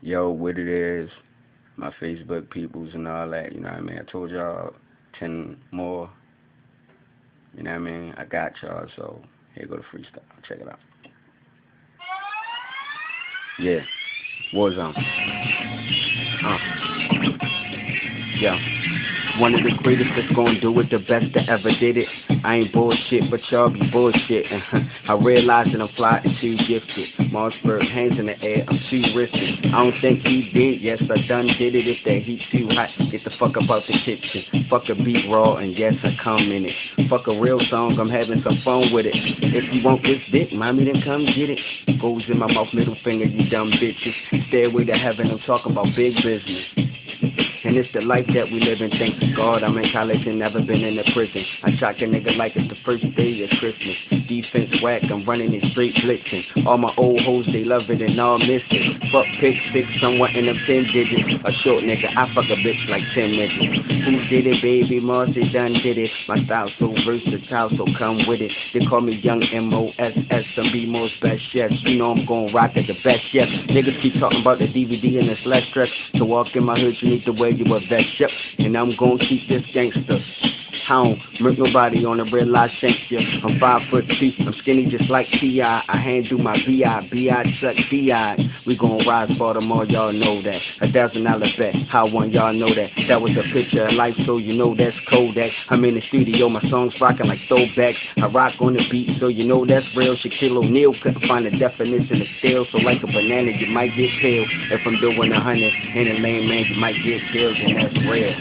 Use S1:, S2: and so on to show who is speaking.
S1: Yo, what it is, my Facebook peoples and all that, you know what I mean? I told y'all 10 more, you know what I mean? I got y'all, so here go the freestyle. Check it out. Yeah, Warzone. Yeah. One of the greatest that's gonna do it, the best that ever did it. I ain't bullshit, but y'all be bullshit. I realize that I'm fly and too gifted. Mossberg, hands in the air, I'm too risky. I don't think he did, yes, I done did it. If that heat too hot, get the fuck up out the kitchen. Fuck a beat raw, and yes, I come in it. Fuck a real song, I'm having some fun with it. If you want this dick, mommy, then come get it. Goes in my mouth, middle finger, you dumb bitches. Stairway to heaven, I'm talking about big business. And it's the life that we live in, thanks to God. I'm in college and never been in a prison. I shock a nigga like it's the first day of Christmas. Defense whack, I'm running it straight blitzing. All my old hoes, they love it and all miss it. Fuck pick six, somewhat in them 10 digits. A short nigga, I fuck a bitch like 10 niggas. Who did it, baby? Mars, they done did it. My style so versatile, so come with it. They call me Young M.O.S.S. Some B-Mo's best chefs. You know I'm gon' rock at the best chef. Niggas keep talking about the DVD and it's less stress. To walk in my hood, you need to wear you a vest, yep. And I'm gon' keep this gangster. I don't murk nobody on the real I shank you. I'm 5'2", I'm skinny just like T.I. I handle my B.I. B.I. suck D.I. We gon' rise Baltimore, y'all know that. $1,000 bet, how one y'all know that. That was a picture of life, so you know that's Kodak. I'm in the studio, my songs rockin' like throwbacks. I rock on the beat, so you know that's real. Shaquille O'Neal couldn't find the definition of steel. So like a banana, you might get peeled. If I'm doing 100 in a lane, man, you might get killed, and that's real.